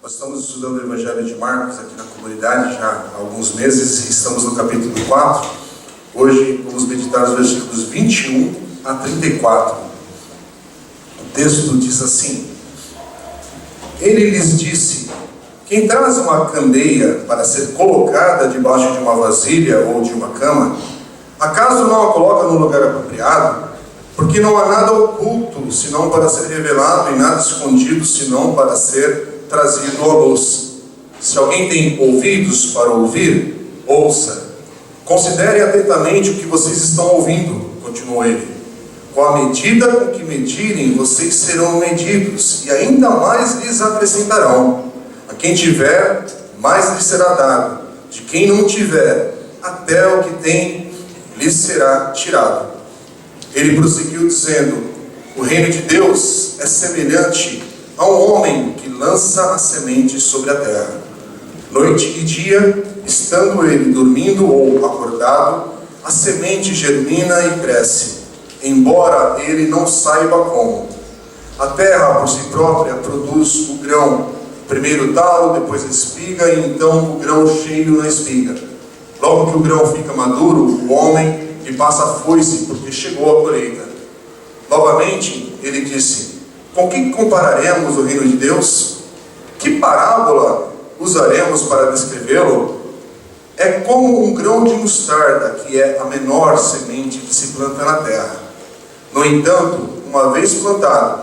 Nós estamos estudando o Evangelho de Marcos aqui na comunidade já há alguns meses e estamos no capítulo 4. Hoje vamos meditar os versículos 21 a 34. O texto diz assim: Ele lhes disse: Quem traz uma candeia para ser colocada debaixo de uma vasilha ou de uma cama, acaso não a coloca no lugar apropriado? Porque não há nada oculto, senão para ser revelado, e nada escondido, senão para ser trazido à luz. Se alguém tem ouvidos para ouvir, ouça. Considerem atentamente o que vocês estão ouvindo, continuou ele. Com a medida com que medirem, vocês serão medidos, e ainda mais lhes acrescentarão. A quem tiver, mais lhe será dado. De quem não tiver, até o que tem lhes será tirado. Ele prosseguiu dizendo: O reino de Deus é semelhante a um homem que lança a semente sobre a terra. Noite e dia, estando ele dormindo ou acordado, a semente germina e cresce, embora ele não saiba como. A terra por si própria produz o grão, primeiro o talo, depois a espiga, e então o grão cheio na espiga. Logo que o grão fica maduro, o homem lhe passa a foice, porque chegou a colheita. Novamente, ele disse: Com que compararemos o reino de Deus? Que parábola usaremos para descrevê-lo? É como um grão de mostarda, que é a menor semente que se planta na terra. No entanto, uma vez plantado,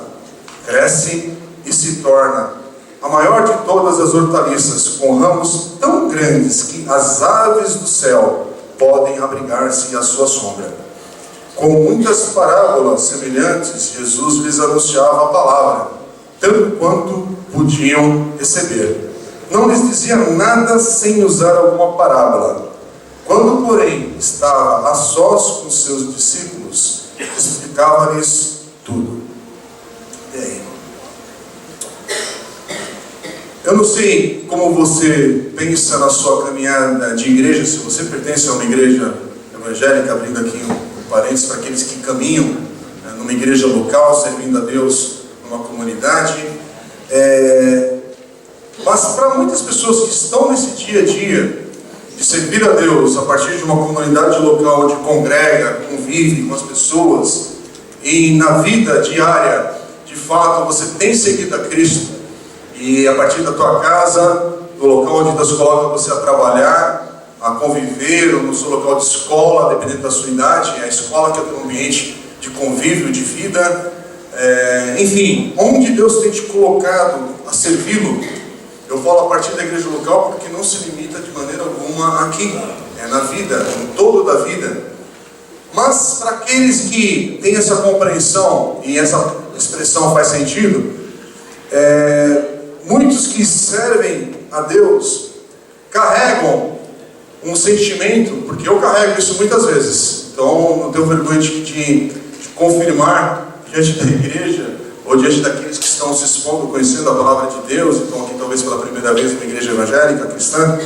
cresce e se torna a maior de todas as hortaliças, com ramos tão grandes que as aves do céu podem abrigar-se à sua sombra. Com muitas parábolas semelhantes, Jesus lhes anunciava a palavra, tanto quanto podiam receber. Não lhes dizia nada sem usar alguma parábola. Quando, porém, estava a sós com seus discípulos, explicava-lhes tudo. E aí? Eu não sei como você pensa na sua caminhada de igreja, se você pertence a uma igreja evangélica, abrindo aqui um parênteses para aqueles que caminham numa igreja local, servindo a Deus numa comunidade. Mas para muitas pessoas que estão nesse dia a dia de servir a Deus a partir de uma comunidade local onde congrega, convive com as pessoas, e na vida diária, de fato, você tem seguido a Cristo, e a partir da tua casa, do local onde Deus coloca você a trabalhar, a conviver, ou no seu local de escola, dependendo da sua idade, a escola que é um ambiente de convívio, de vida, enfim, onde Deus tem te colocado a servi-lo. Eu falo a partir da igreja local porque não se limita de maneira alguma aqui, na vida, no todo da vida. Mas para aqueles que têm essa compreensão, e essa expressão faz sentido, muitos que servem a Deus carregam um sentimento, porque eu carrego isso muitas vezes, então não tenho vergonha de confirmar diante da igreja, ou diante daqueles que estão se expondo, conhecendo a palavra de Deus, então aqui talvez pela primeira vez numa igreja evangélica, cristã.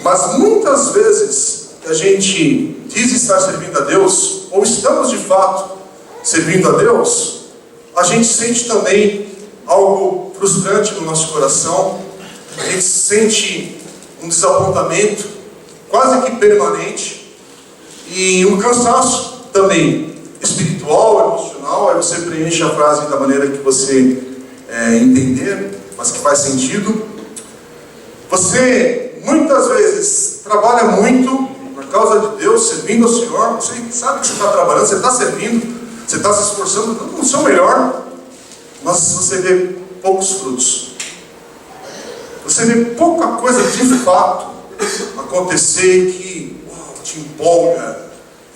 Mas muitas vezes a gente diz estar servindo a Deus, ou estamos de fato servindo a Deus, a gente sente também algo frustrante no nosso coração, a gente sente um desapontamento quase que permanente, e um cansaço também espiritual, emocional. Aí você preenche a frase da maneira que você entender, mas que faz sentido. Você muitas vezes trabalha muito por causa de Deus, servindo ao Senhor. Você sabe que você está trabalhando, você está servindo, você está se esforçando no seu melhor, mas você vê poucos frutos. Você vê pouca coisa de fato acontecer que te empolga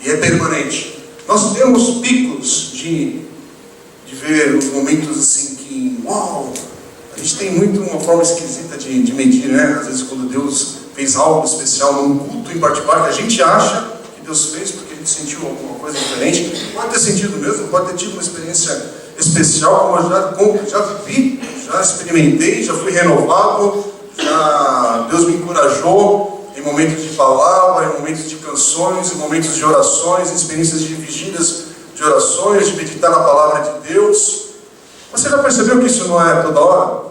e é permanente. Nós temos picos de ver os momentos assim que, a gente tem muito uma forma esquisita de medir, né? Às vezes quando Deus fez algo especial num culto em particular, que a gente acha que Deus fez porque a gente sentiu alguma coisa diferente, pode ter sentido mesmo, pode ter tido uma experiência especial, como eu já vivi, já experimentei, já fui renovado, Deus me encorajou em momentos de palavra, em momentos de canções, em momentos de orações, em experiências de vigílias de orações, de meditar na palavra de Deus. Você já percebeu que isso não é toda hora?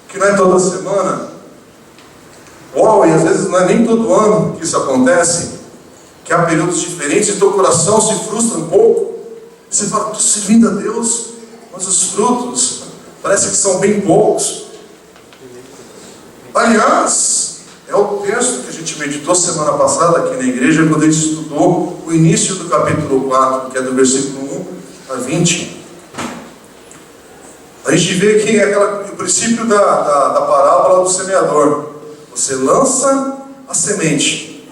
Que que não é toda semana, e às vezes não é nem todo ano que isso acontece, que há períodos diferentes e teu coração se frustra um pouco. Você fala, estou servindo a Deus, mas os frutos parece que são bem poucos. Aliás, é o texto que a gente meditou semana passada aqui na igreja, quando a gente estudou o início do capítulo 4, que é do versículo 1 a 20. A gente vê que é o princípio da parábola do semeador. Você lança a semente,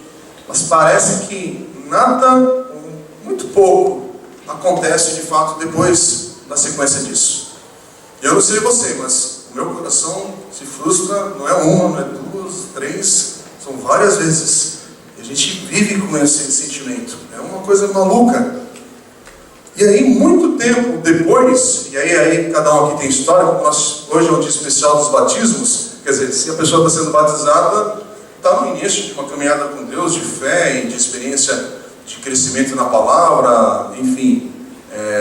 mas parece que nada, muito pouco, acontece de fato depois da sequência disso. Eu não sei você, mas o meu coração se frustra, não é uma, não é duas, três, são várias vezes. E a gente vive com esse sentimento. É uma coisa maluca. E aí, muito tempo depois, e aí cada um aqui tem história, como hoje é o dia especial dos batismos, quer dizer, se a pessoa está sendo batizada, está no início de uma caminhada com Deus, de fé e de experiência de crescimento na palavra, enfim.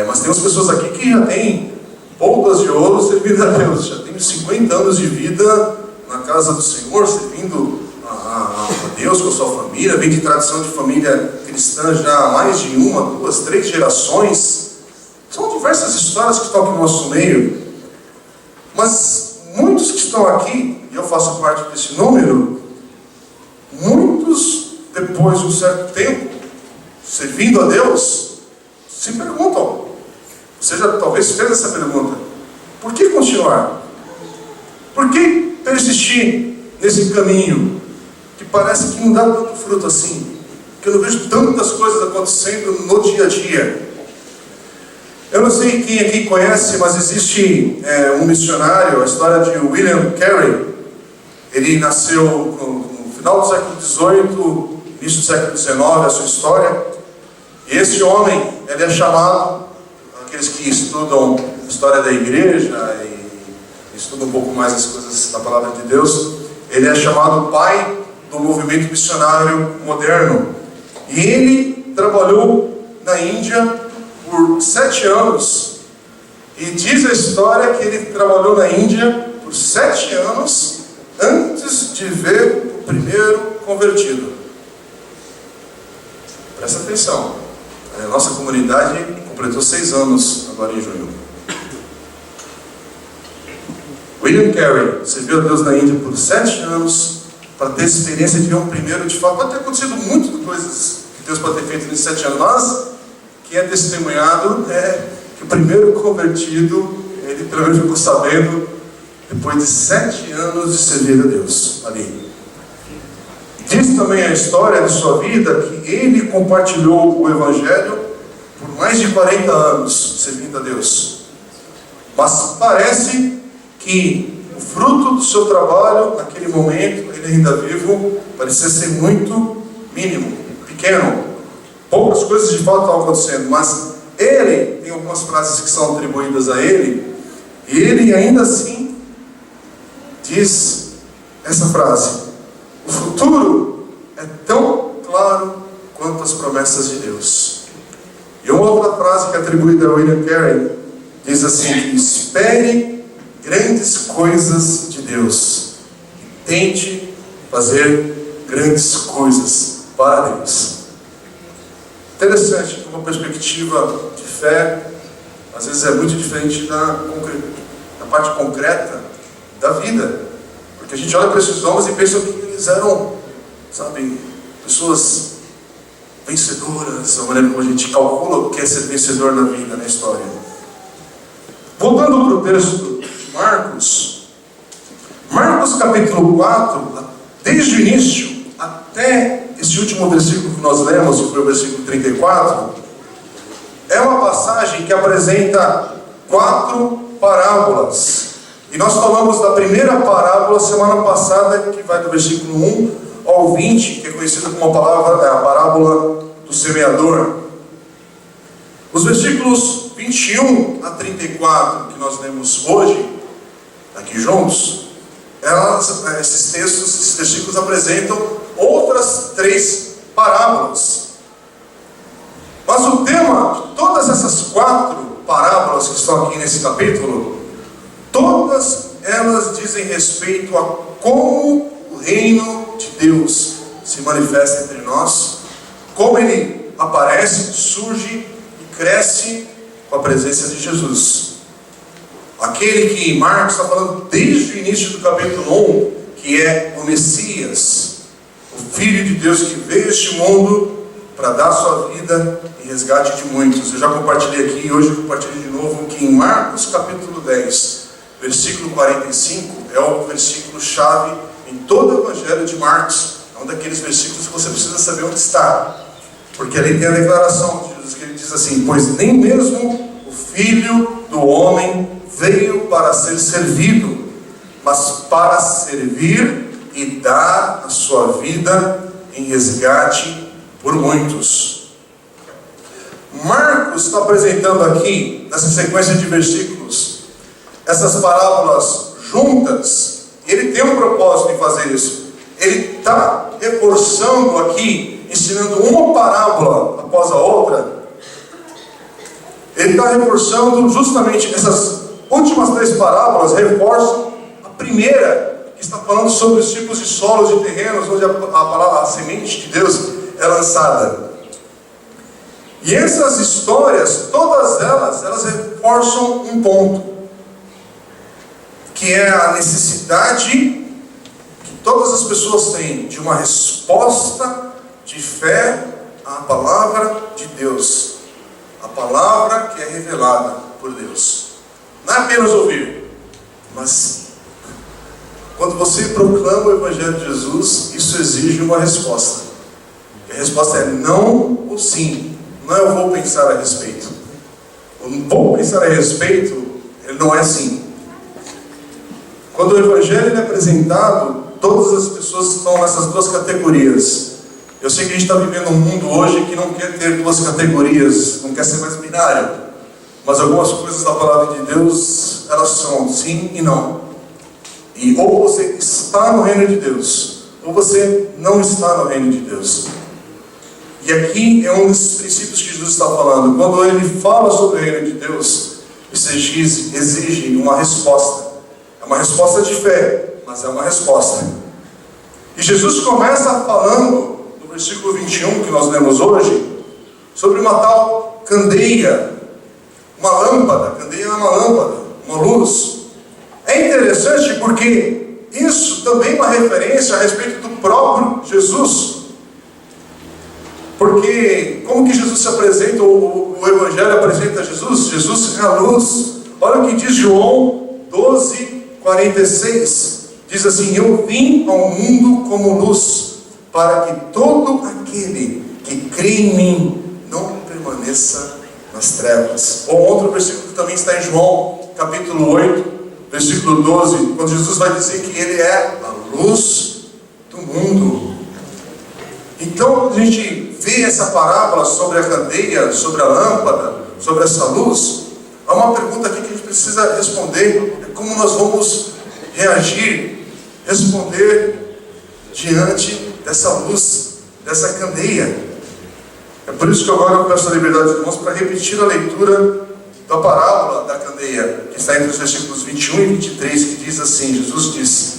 Mas temos pessoas aqui que já têm bodas de ouro servindo a Deus, já têm 50 anos de vida na casa do Senhor, servindo a Deus com a sua família, vem de tradição de família cristã já há mais de 1, 2, 3 gerações. São diversas histórias que estão aqui no nosso meio. Mas muitos que estão aqui, e eu faço parte desse número, muitos, depois de um certo tempo, servindo a Deus, se perguntam, você já talvez fez essa pergunta, por que continuar? Por que persistir nesse caminho, que parece que não dá tanto fruto assim, que eu não vejo tantas coisas acontecendo no dia a dia? Eu não sei quem aqui conhece, mas existe um missionário, a história de William Carey. Ele nasceu no final do século XVIII, início do século XIX, a sua história. E esse homem, ele é chamado, aqueles que estudam história da igreja e estudam um pouco mais as coisas da palavra de Deus, ele é chamado pai do movimento missionário moderno. E ele trabalhou na Índia por 7 anos. E diz a história que ele trabalhou na Índia por 7 anos antes de ver o primeiro convertido. Presta atenção. A nossa comunidade completou 6 anos agora em junho. William Carey serviu a Deus na Índia por 7 anos para ter experiência de ver um primeiro de fato. Pode ter acontecido muitas coisas que Deus pode ter feito nesses 7 anos, mas que é testemunhado é que o primeiro convertido, ele pelo menos ficou sabendo depois de 7 anos de servir a Deus ali. Diz também a história de sua vida que ele compartilhou o Evangelho por mais de 40 anos servindo a Deus. Mas parece que o fruto do seu trabalho, naquele momento, ele ainda vivo, parecia ser muito mínimo, pequeno. Poucas coisas de fato estavam acontecendo, mas ele, tem algumas frases que são atribuídas a ele, e ele ainda assim diz essa frase: o futuro é tão claro quanto as promessas de Deus. E uma outra frase que é atribuída a William Carey diz assim: espere grandes coisas de Deus e tente fazer grandes coisas para Deus. Interessante, uma perspectiva de fé, às vezes é muito diferente da parte concreta da vida. Porque a gente olha para esses homens e pensa que eles eram, sabe, pessoas vencedoras, a maneira como a gente calcula o que é ser vencedor na vida, na história. Voltando para o texto de Marcos capítulo 4, desde o início até esse último versículo que nós lemos, que foi o versículo 34, é uma passagem que apresenta 4 parábolas. E nós falamos da primeira parábola semana passada, que vai do versículo 1 ao 20, que é conhecida como a parábola do semeador. Os versículos 21 a 34, que nós lemos hoje, aqui juntos, esses versículos apresentam outras 3 parábolas. Mas o tema de todas essas 4 parábolas que estão aqui nesse capítulo, todas elas elas dizem respeito a como o reino de Deus se manifesta entre nós, como ele aparece, surge e cresce com a presença de Jesus. Aquele que Marcos está falando desde o início do capítulo 1, que é o Messias, o Filho de Deus que veio a este mundo para dar sua vida em resgate de muitos. Eu já compartilhei aqui, hoje eu compartilho de novo, que em Marcos capítulo 10, versículo 45, é o versículo chave em todo o Evangelho de Marcos. É um daqueles versículos que você precisa saber onde está, porque ali tem a declaração de Jesus, que ele diz assim: pois nem mesmo o Filho do Homem veio para ser servido, mas para servir e dar a sua vida em resgate por muitos. Marcos está apresentando aqui, nessa sequência de versículos, essas parábolas juntas. Ele tem um propósito em fazer isso. Ele está reforçando aqui, ensinando uma parábola após a outra. Ele está reforçando justamente essas últimas 3 parábolas, reforçam a primeira, que está falando sobre os tipos de solos e terrenos onde a semente de Deus é lançada. E essas histórias, todas elas reforçam um ponto, que é a necessidade que todas as pessoas têm de uma resposta de fé à palavra de Deus, a palavra que é revelada por Deus. Não é apenas ouvir, mas quando você proclama o Evangelho de Jesus, isso exige uma resposta. E a resposta é não ou sim. Não, eu vou pensar a respeito. O vou pensar a respeito, ele não é sim. Quando o Evangelho é apresentado, todas as pessoas estão nessas 2 categorias. Eu sei que a gente está vivendo um mundo hoje que não quer ter 2 categorias, não quer ser mais binário. Mas algumas coisas da palavra de Deus, elas são sim e não. E ou você está no reino de Deus, ou você não está no reino de Deus. E aqui é um desses princípios que Jesus está falando. Quando ele fala sobre o reino de Deus, isso exige uma resposta. É uma resposta de fé, mas é uma resposta. E Jesus começa falando, no versículo 21 que nós lemos hoje, sobre uma tal candeia, uma lâmpada. Candeia é uma lâmpada, uma luz. É interessante porque isso também é uma referência a respeito do próprio Jesus. Porque como que Jesus se apresenta, o Evangelho apresenta Jesus? Jesus é a luz. Olha o que diz João 12:46. Diz assim: eu vim ao mundo como luz, para que todo aquele que crê em mim não permaneça nas trevas. Ou outro versículo que também está em João capítulo 8, versículo 12, quando Jesus vai dizer que ele é a luz do mundo. Então, quando a gente vê essa parábola sobre a candeia, sobre a lâmpada, sobre essa luz, há uma pergunta aqui que a gente precisa responder: é como nós vamos reagir, responder diante dessa luz, dessa candeia. É por isso que agora eu peço a liberdade dos irmãos para repetir a leitura da parábola da candeia, que está entre os versículos 21 e 23, que diz assim: Jesus diz: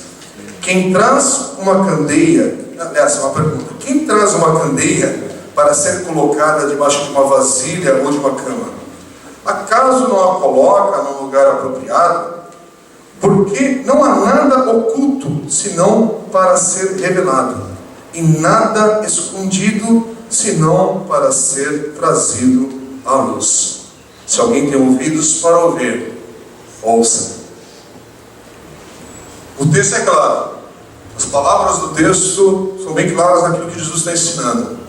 quem traz uma candeia, essa é uma pergunta, quem traz uma candeia para ser colocada debaixo de uma vasilha ou de uma cama? Acaso não a coloca num lugar apropriado? Porque não há nada oculto, senão para ser revelado, e nada escondido, senão para ser trazido à luz. Se alguém tem ouvidos para ouvir, ouça. O texto é claro. As palavras do texto são bem claras naquilo que Jesus está ensinando.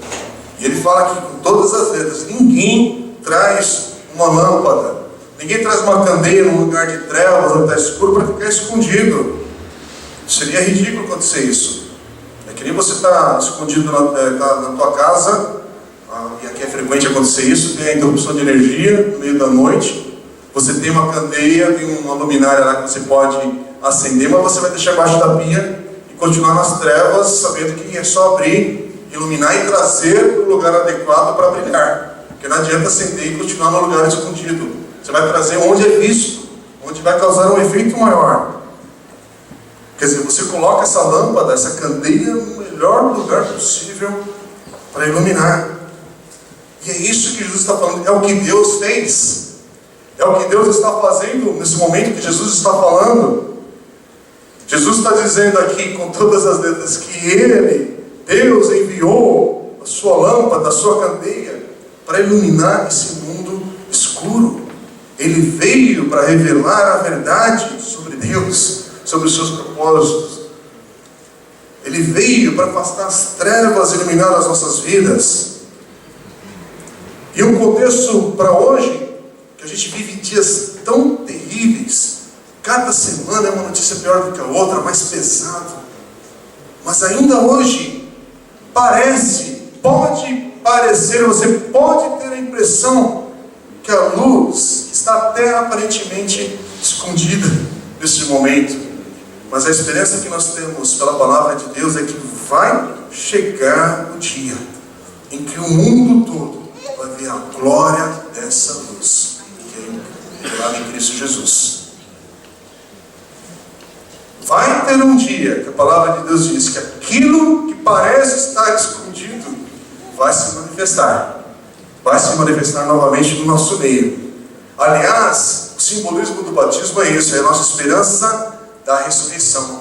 E ele fala aqui com todas as letras: ninguém traz uma lâmpada, ninguém traz uma candeia num lugar de trevas, onde está escuro, para ficar escondido. Seria ridículo acontecer isso. É que nem você está escondido na tua casa, e aqui é frequente acontecer isso, tem a interrupção de energia no meio da noite, você tem uma candeia, tem uma luminária lá que você pode acender, mas você vai deixar embaixo da pia e continuar nas trevas, sabendo que é só abrir, iluminar e trazer para o lugar adequado para brilhar. Porque não adianta acender e continuar no lugar escondido. Você vai trazer onde é visto, onde vai causar um efeito maior. Quer dizer, você coloca essa lâmpada, essa candeia no melhor lugar possível para iluminar. E é isso que Jesus está falando, é o que Deus fez. É o que Deus está fazendo nesse momento que Jesus está falando. Jesus está dizendo aqui com todas as letras que Ele, Deus, enviou a sua lâmpada, a sua candeia para iluminar esse mundo escuro. Ele veio para revelar a verdade sobre Deus, sobre os seus propósitos. Ele veio para afastar as trevas e iluminar as nossas vidas. E um contexto para hoje, que a gente vive dias tão terríveis, cada semana é uma notícia pior do que a outra, mais pesado. Mas ainda hoje, pode parecer, você pode ter a impressão que a luz está até aparentemente escondida neste momento. Mas a esperança que nós temos pela palavra de Deus é que vai chegar o dia em que o mundo todo vai ver a glória dessa luz, que é revelada em Cristo Jesus. Vai ter um dia que a palavra de Deus diz que aquilo que parece estar escondido vai se manifestar. Vai se manifestar novamente no nosso meio. Aliás, o simbolismo do batismo é isso, é a nossa esperança da ressurreição.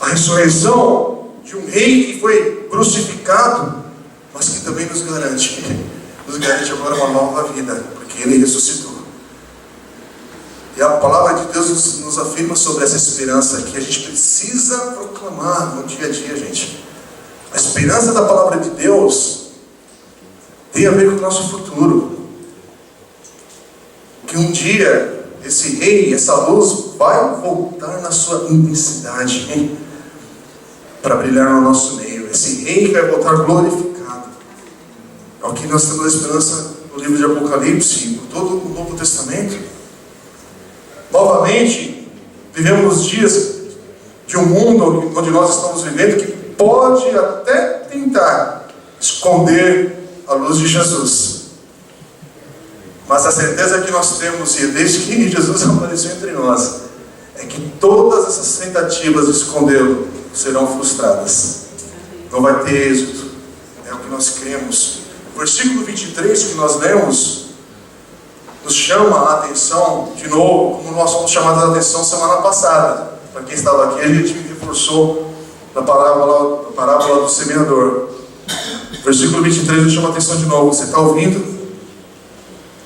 A ressurreição de um rei que foi crucificado, mas que também nos garante agora uma nova vida, porque Ele ressuscitou. E a palavra de Deus nos afirma sobre essa esperança que a gente precisa proclamar no dia a dia, gente. A esperança da palavra de Deus tem a ver com o nosso futuro. Que um dia esse rei, essa luz vai voltar na sua intensidade para brilhar no nosso meio. Esse rei vai voltar glorificado. É o que nós temos a esperança no livro de Apocalipse e por todo o Novo Testamento. Novamente, vivemos dias de um mundo onde nós estamos vivendo que pode até tentar esconder a luz de Jesus. Mas a certeza que nós temos, e desde que Jesus apareceu entre nós, é que todas essas tentativas de escondê-lo serão frustradas. Não vai ter êxito. É o que nós cremos. O versículo 23 que nós lemos nos chama a atenção, de novo, como nós fomos chamados a atenção semana passada. Para quem estava aqui, a gente reforçou na parábola do semeador. Versículo 23 nos chama a atenção de novo. Você está ouvindo?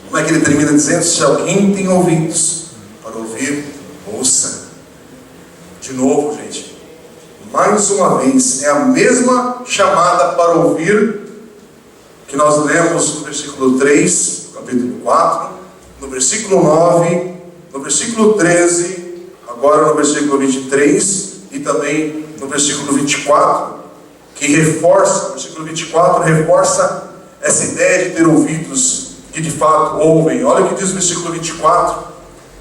Como é que ele termina dizendo? Se alguém tem ouvidos para ouvir, ouça. De novo, gente, mais uma vez, é a mesma chamada para ouvir que nós lemos no versículo 3, no capítulo 4, no versículo 9, no versículo 13, agora no versículo 23 e também no versículo 24, que reforça, o versículo 24 reforça essa ideia de ter ouvidos que de fato ouvem. Olha o que diz o versículo 24,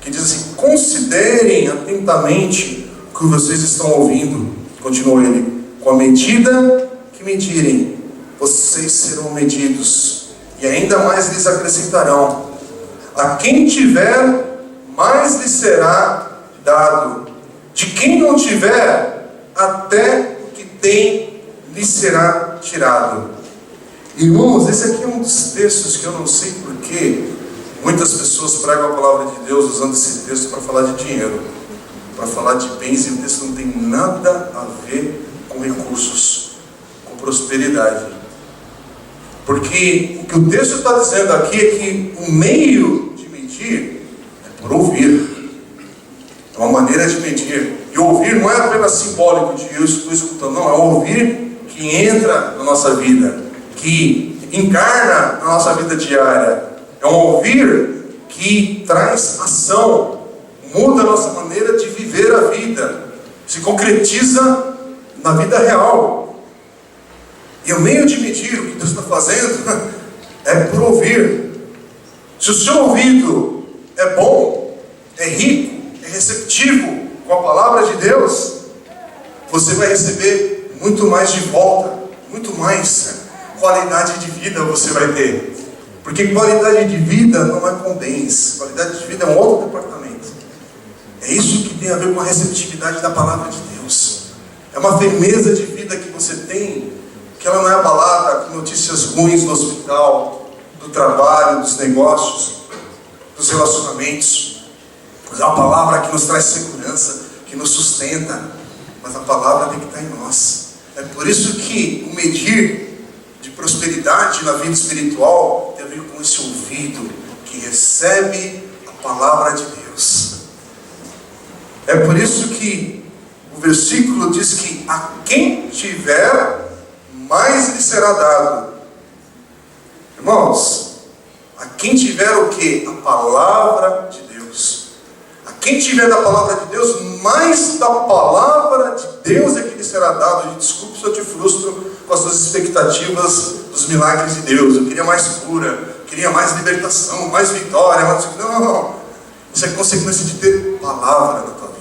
que diz assim: considerem atentamente o que vocês estão ouvindo. Continua ele: com a medida que medirem, vocês serão medidos, e ainda mais lhes acrescentarão. A quem tiver, mais lhe será dado. De quem não tiver, até o que tem lhe será tirado. Irmãos, esse aqui é um dos textos que eu não sei porquê muitas pessoas pregam a palavra de Deus usando esse texto para falar de dinheiro, para falar de bens, e o texto não tem nada a ver com recursos, com prosperidade. Porque o que o texto está dizendo aqui é que o meio de medir é por ouvir. É uma maneira de medir. E ouvir não é apenas simbólico de eu estou escutando, não, é ouvir que entra na nossa vida, que encarna na nossa vida diária. É um ouvir que traz ação, muda a nossa maneira de viver a vida, se concretiza na vida real. E o meio de medir o que Deus está fazendo é por ouvir. Se o seu ouvido é bom, é rico, é receptivo com a palavra de Deus, você vai receber muito mais de volta, muito mais qualidade de vida você vai ter. Porque qualidade de vida não é com bens, qualidade de vida é um outro departamento. É É isso que tem a ver com a receptividade da palavra de Deus. É uma firmeza de vida que você tem, que ela não é abalada com notícias ruins do hospital, do trabalho, dos negócios, dos relacionamentos. Mas é uma palavra que nos traz segurança, que nos sustenta. Mas a palavra tem que estar em nós. É por isso que o medir de prosperidade na vida espiritual tem a ver com esse ouvido que recebe a palavra de Deus. É por isso que o versículo diz que a quem tiver, mais lhe será dado. Irmãos, a quem tiver o quê? A palavra de Deus. A quem tiver da palavra de Deus, mais da palavra de Deus é que lhe será dado. Desculpe se eu te frustro com as suas expectativas dos milagres de Deus. Eu queria mais cura, eu queria mais libertação, mais vitória. Não. Isso é consequência de ter palavra na tua vida.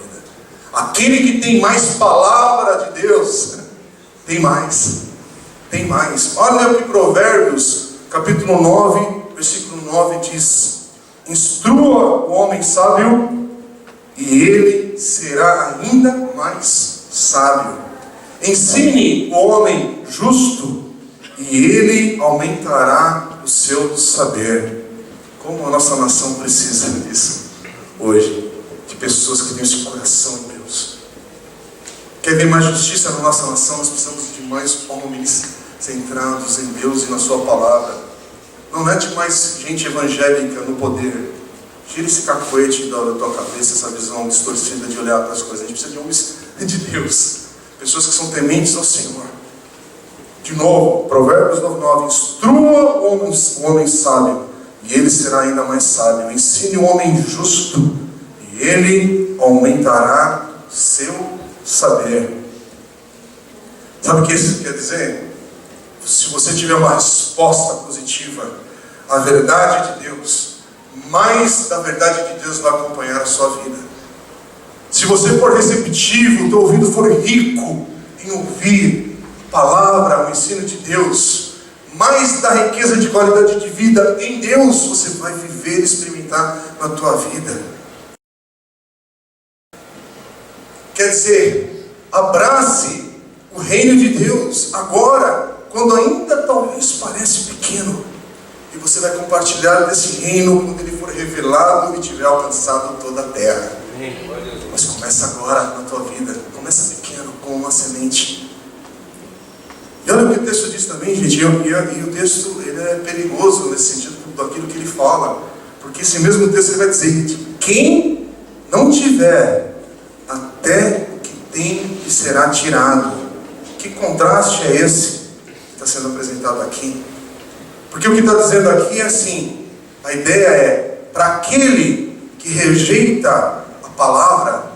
Aquele que tem mais palavra de Deus, tem mais. Tem mais. Olha o que Provérbios, capítulo 9, versículo 9 diz: instrua o homem sábio, e ele será ainda mais sábio. Ensine o homem justo, e ele aumentará o seu saber. Como a nossa nação precisa disso hoje, de pessoas que têm esse coração em Deus. Quer ver mais justiça na nossa nação? Nós precisamos de mais homens centrados em Deus e na sua palavra. Não mete mais gente evangélica no poder. Tira esse cacoete da tua cabeça, essa visão distorcida de olhar para as coisas. A gente precisa de homens de Deus, pessoas que são tementes ao Senhor. De novo, Provérbios 9:9: instrua o homem sábio, e ele será ainda mais sábio. Ensine o homem justo, e ele aumentará seu saber. Sabe o que isso quer dizer? Se você tiver uma resposta positiva à verdade de Deus, mais da verdade de Deus vai acompanhar a sua vida. Se você for receptivo, o teu ouvido for rico em ouvir a palavra, o ensino de Deus, mais da riqueza de qualidade de vida em Deus você vai viver e experimentar na tua vida. Quer dizer, abrace o reino de Deus agora, quando ainda talvez parece pequeno, e você vai compartilhar desse reino quando ele for revelado e tiver alcançado toda a terra. Mas começa agora na tua vida, começa pequeno, com uma semente. E olha o que o texto diz também, gente, e o texto ele é perigoso nesse sentido daquilo que ele fala, porque esse mesmo texto ele vai dizer que quem não tiver, até o que tem lhe será tirado. Que contraste é esse que está sendo apresentado aqui? Porque o que está dizendo aqui é assim: a ideia é, para aquele que rejeita a palavra,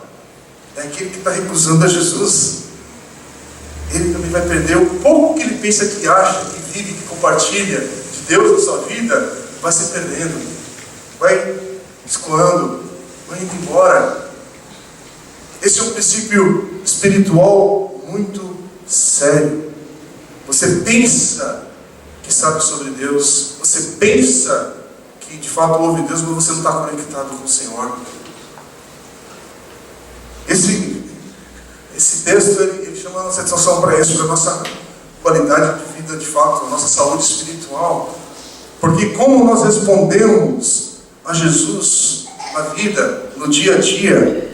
é aquele que está recusando a Jesus. Ele também vai perder o pouco que ele pensa, que acha, que vive, que compartilha de Deus na sua vida, vai se perdendo, vai escoando, vai indo embora. Esse é um princípio espiritual muito sério. Você pensa que sabe sobre Deus, você pensa que de fato ouve Deus, mas você não está conectado com o Senhor. Esse texto ele chama a nossa atenção para isso, para a nossa qualidade de vida, de fato, a nossa saúde espiritual. Porque como nós respondemos a Jesus na vida, no dia a dia,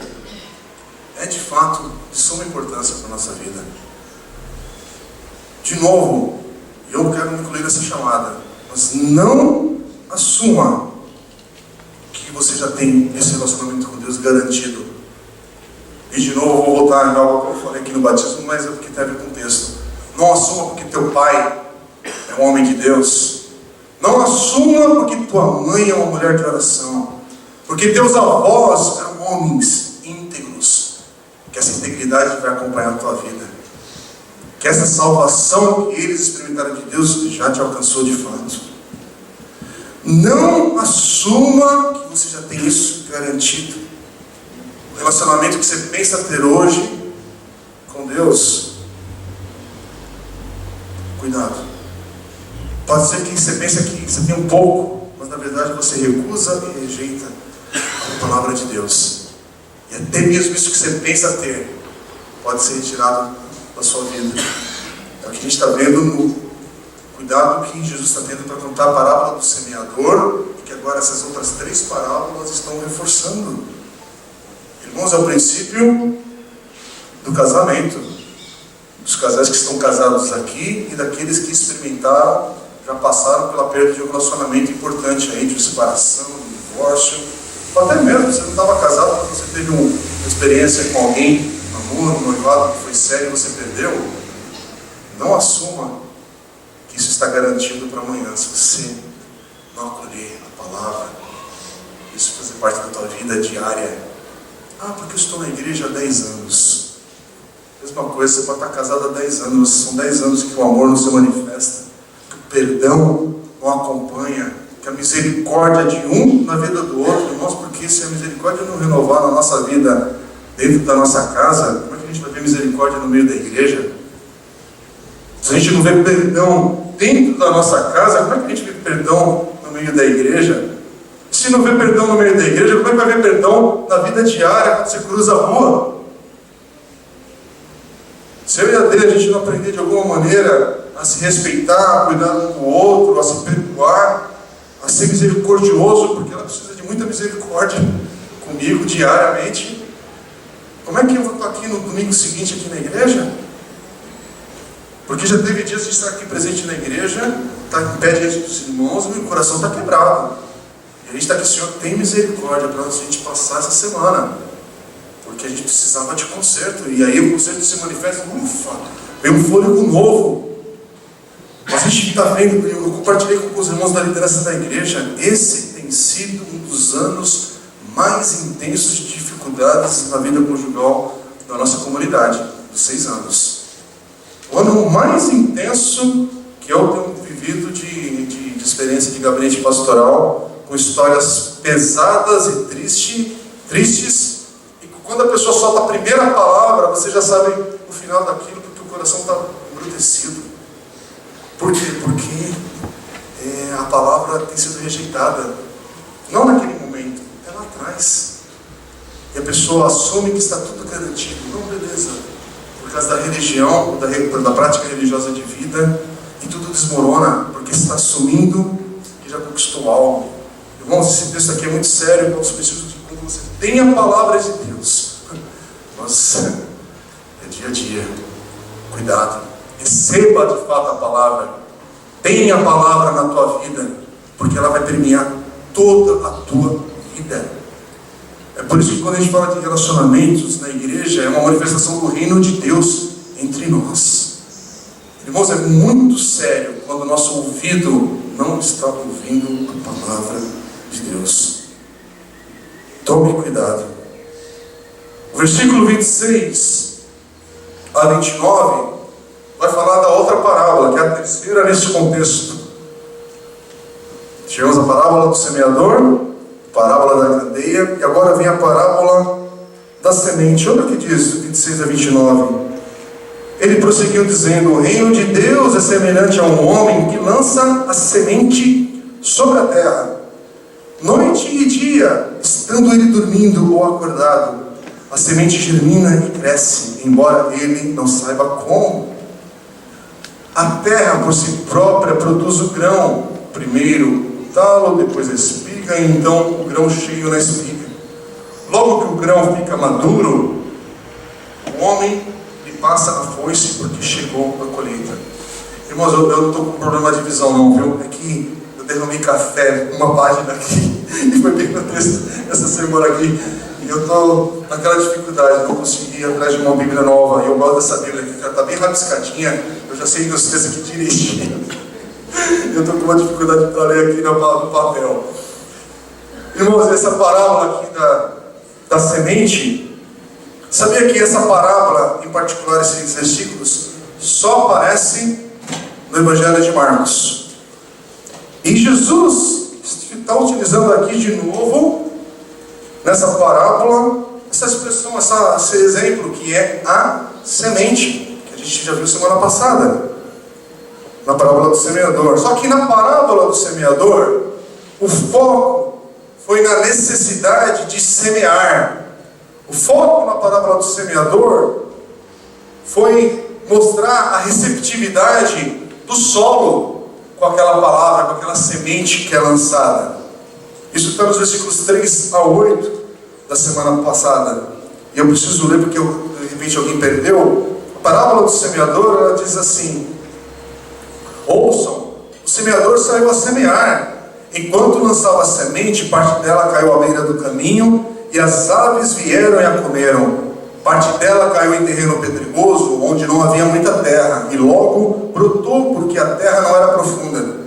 é de fato de suma importância para a nossa vida. De novo, eu quero me incluir nessa chamada, mas não assuma que você já tem esse relacionamento com Deus garantido. E de novo, eu vou voltar em algo que eu falei aqui no batismo, mas é porque tem a ver com o texto. Não assuma porque teu pai é um homem de Deus. Não assuma porque tua mãe é uma mulher de oração. Porque teus avós eram homens íntegros. Que essa integridade vai acompanhar a tua vida. Que essa salvação que eles experimentaram de Deus já te alcançou de fato. Não assuma que você já tem isso garantido. O relacionamento que você pensa ter hoje com Deus, cuidado. Pode ser que você pense que você tem um pouco, mas na verdade você recusa e rejeita a palavra de Deus. E até mesmo isso que você pensa ter pode ser retirado da sua vida. É o que a gente está vendo no cuidado que Jesus está tendo para contar a parábola do semeador, e que agora essas outras 3 parábolas estão reforçando. Irmãos, é o princípio do casamento, dos casais que estão casados aqui e daqueles que experimentaram, já passaram pela perda de um relacionamento importante aí, de separação, de divórcio, ou até mesmo você não estava casado, mas você teve uma experiência com alguém, namoro, noivado, que foi sério e você perdeu. Não assuma que isso está garantido para amanhã. Se você não acolher a palavra, isso fazer parte da tua vida diária. Porque eu estou na igreja há 10 anos. Mesma coisa, você pode estar casado há 10 anos, são 10 anos que o amor não se manifesta, que o perdão não acompanha, que a misericórdia de um na vida do outro. Irmãos, porque se a misericórdia não renovar na nossa vida, dentro da nossa casa, como é que a gente vai ver misericórdia no meio da igreja? Se a gente não vê perdão dentro da nossa casa, como é que a gente vê perdão no meio da igreja? Se não vê perdão no meio da igreja, como é que vai ver perdão na vida diária, quando você cruza a rua? Se eu e a Adri, a gente não aprender de alguma maneira a se respeitar, a cuidar um do outro, a se perdoar, a ser misericordioso, porque ela precisa de muita misericórdia comigo diariamente, como é que eu vou estar aqui no domingo seguinte aqui na igreja? Porque já teve dias de estar aqui presente na igreja, estar em pé diante dos irmãos, e meu coração está quebrado. E a gente está aqui, Senhor, tem misericórdia para a gente passar essa semana. Porque a gente precisava de conserto. E aí o conserto se manifesta, vem um fôlego novo. Mas a gente está vendo, eu compartilhei com os irmãos da liderança da igreja, esse tem sido um dos anos mais intensos de dificuldades na vida conjugal da nossa comunidade, dos 6 anos. O ano mais intenso que eu tenho vivido de experiência de gabinete pastoral, com histórias pesadas e tristes, e quando a pessoa solta a primeira palavra, você já sabe o final daquilo, porque o coração está embrutecido. Por quê? Porque a palavra tem sido rejeitada, não naquele momento, é lá atrás. E a pessoa assume que está tudo garantido. Não, beleza. Por causa da religião, da prática religiosa de vida, e tudo desmorona, porque está assumindo que já conquistou algo. Irmãos, esse texto aqui é muito sério, nós precisamos de quando você tem a palavra de Deus. Nossa, é dia a dia. Cuidado. Receba de fato a palavra. Tenha a palavra na tua vida, porque ela vai permear toda a tua vida. É por isso que quando a gente fala de relacionamentos na igreja, é uma manifestação do reino de Deus entre nós. Irmãos, é muito sério quando o nosso ouvido não está ouvindo a palavra de Deus. Tome cuidado. O versículo 26 a 29 vai falar da outra parábola, que é a terceira nesse contexto. Tivemos a parábola do semeador, parábola da candeia, e agora vem a parábola da semente. Olha o que diz, 26 a 29. Ele prosseguiu dizendo: o reino de Deus é semelhante a um homem que lança a semente sobre a terra. Noite e dia, estando ele dormindo ou acordado, a semente germina e cresce, embora ele não saiba como. A terra por si própria produz o grão, primeiro o talo, depois a espiga, e então o grão cheio na espiga. Logo que o grão fica maduro, o homem lhe passa a foice, porque chegou a colheita. Irmãos, eu não estou com problema de visão não, viu? É que eu derramei café uma página aqui, e foi bem no texto essa semana aqui, e eu estou naquela dificuldade, não consegui ir atrás de uma Bíblia nova, e eu gosto dessa Bíblia aqui, que ela está bem rabiscadinha, eu já sei os textos aqui direitinho. Eu estou com uma dificuldade para ler aqui no papel. Irmãos, essa parábola aqui da semente, sabia que essa parábola, em particular esses versículos, só aparece no Evangelho de Marcos. E Jesus está utilizando aqui de novo, nessa parábola, essa expressão, esse exemplo que é a semente, que a gente já viu semana passada, na parábola do semeador. Só que na parábola do semeador, o foco foi na necessidade de semear. O foco na parábola do semeador foi mostrar a receptividade do solo com aquela palavra, com aquela semente que é lançada. Isso está nos versículos 3 a 8 da semana passada. E eu preciso ler porque de repente alguém perdeu. A parábola do semeador, ela diz assim: ouçam, o semeador saiu a semear. Enquanto lançava a semente, parte dela caiu à beira do caminho, e as aves vieram e a comeram. Parte dela caiu em terreno pedregoso, onde não havia muita terra, e logo brotou, porque a terra não era profunda.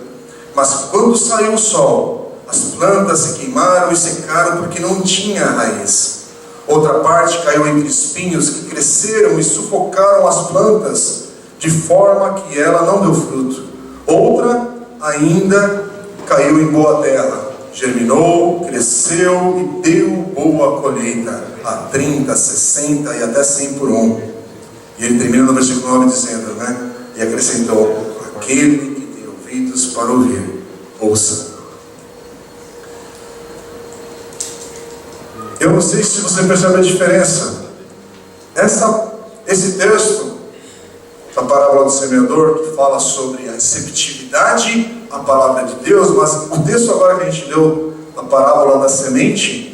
Mas quando saiu o sol, as plantas se queimaram e secaram, porque não tinha raiz. Outra parte caiu entre espinhos, que cresceram e sufocaram as plantas, de forma que ela não deu fruto. Outra ainda caiu em boa terra, germinou, cresceu e deu boa colheita, a 30, 60 e até 100 por um. E ele termina no versículo 9 dizendo, e acrescentou: aquele que tem ouvidos para ouvir, ouça. Eu não sei se você percebe a diferença. Esse texto da parábola do semeador, que fala sobre a receptividade à palavra de Deus, mas o texto agora que a gente leu, a parábola da semente,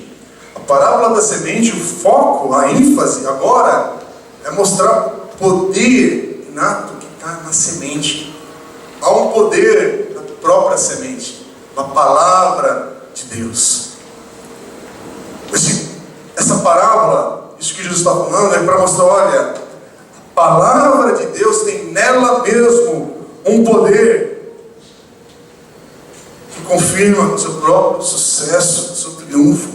o foco, a ênfase agora é mostrar o poder inato que está na semente. Há um poder na própria semente, na palavra de Deus. Essa parábola, isso que Jesus está falando, é para mostrar, olha, a palavra de Deus tem nela mesmo um poder que confirma o seu próprio sucesso, o seu triunfo.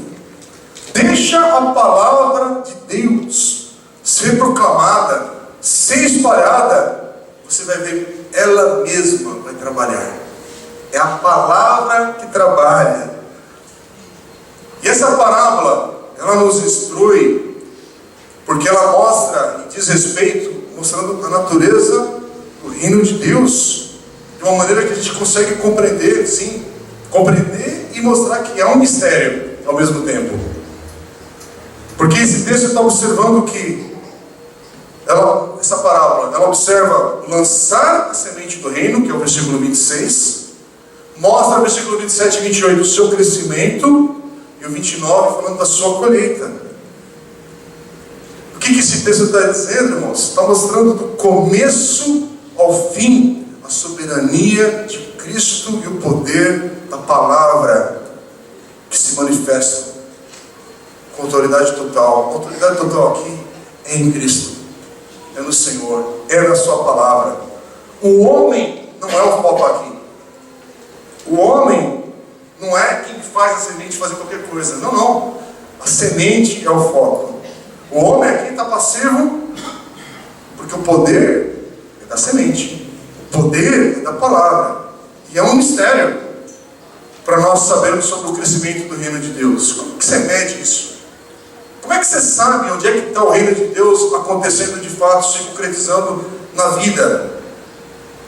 Deixa a palavra de Deus ser proclamada, ser espalhada, você vai ver, ela mesma vai trabalhar. É a palavra que trabalha. E essa parábola, ela nos instrui, porque ela mostra e diz respeito, mostrando a natureza do reino de Deus, de uma maneira que a gente consegue compreender, sim, compreender e mostrar que é um mistério ao mesmo tempo. Porque esse texto está observando que essa parábola, ela observa lançar a semente do reino, que é o versículo 26, mostra no versículo 27 e 28 o seu crescimento, e o 29 falando da sua colheita. O que esse texto está dizendo, irmãos? Está mostrando do começo ao fim a soberania de Cristo e o poder da palavra que se manifesta com autoridade total. A autoridade total aqui é em Cristo, é no Senhor, é na sua palavra. O homem não é o foco aqui. O homem não é quem faz a semente fazer qualquer coisa. Não. A semente é o foco. O homem aqui está passivo, porque o poder é da semente. O poder é da palavra. E é um mistério para nós sabermos sobre o crescimento do reino de Deus. Como que você mede isso? Como é que você sabe onde é que está o reino de Deus acontecendo de fato, se concretizando na vida?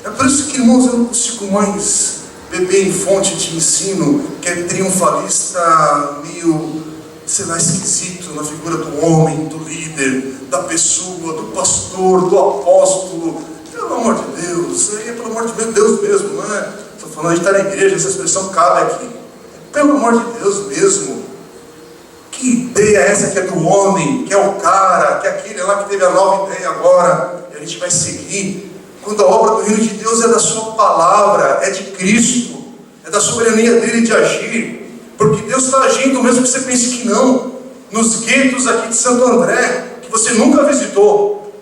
É por isso que, irmãos, eu não consigo mais beber em fonte de ensino que é triunfalista, meio, esquisito, na figura do homem, do líder, da pessoa, do pastor, do apóstolo. Pelo amor de Deus, isso aí é pelo amor de Deus mesmo, não é? Estou falando, a gente está na igreja, essa expressão cabe aqui. Pelo amor de Deus mesmo. Que ideia é essa que é do homem, que é o cara, que é aquele lá que teve a nova ideia agora, e a gente vai seguir? Quando a obra do reino de Deus é da sua palavra, é de Cristo, é da soberania dele de agir, porque Deus está agindo, mesmo que você pense que não, nos guetos aqui de Santo André, que você nunca visitou.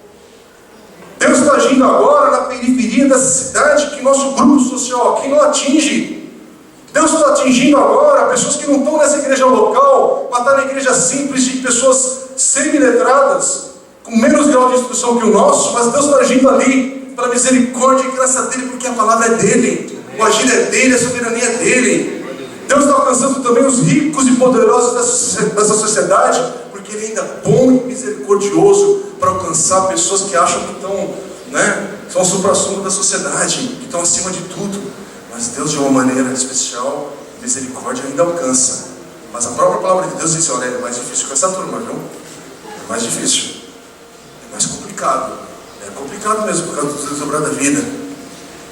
Deus está agindo agora na periferia dessa cidade, que nosso grupo social aqui não atinge. Deus está atingindo agora pessoas que não estão nessa igreja local, mas estão na igreja simples, de pessoas semi-letradas, com menos grau de instrução que o nosso, mas Deus está agindo ali, pela misericórdia e graça dele, porque a palavra é dele, o agir é dele, a soberania é dele. Deus está alcançando também os ricos e poderosos dessa sociedade, porque ele ainda é bom e misericordioso para alcançar pessoas que acham que estão, são o supra-sumo da sociedade, que estão acima de tudo. Mas Deus, de uma maneira especial, misericórdia ainda alcança. Mas a própria palavra de Deus diz, olha, é mais difícil com essa turma, viu? é mais difícil, é mais complicado. É complicado mesmo por causa do desdobrar da vida.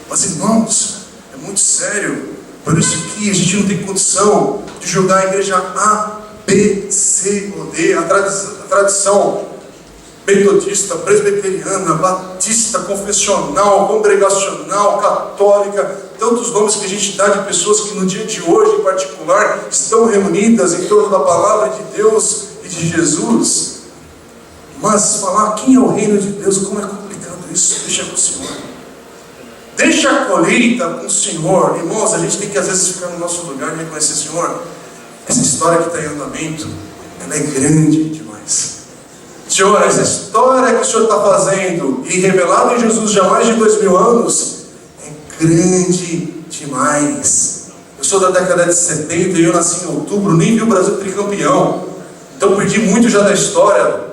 Mas, irmãos, é muito sério. Por isso que a gente não tem condição de julgar a igreja A, B, C ou D, a tradição metodista, presbiteriana, batista, confessional, congregacional, católica, tantos nomes que a gente dá de pessoas que no dia de hoje, em particular, estão reunidas em torno da palavra de Deus e de Jesus. Mas falar quem é o reino de Deus, como é complicado isso, deixa com o Senhor. Deixa a colheita com o Senhor. Irmãos, a gente tem que às vezes ficar no nosso lugar e reconhecer, Senhor, essa história que está em andamento, ela é grande demais. Senhor, essa história que o Senhor está fazendo e revelado em Jesus já há mais de 2000 anos é grande demais. Eu sou da década de 70 e eu nasci em outubro, nem vi o Brasil tricampeão, então perdi muito já da história.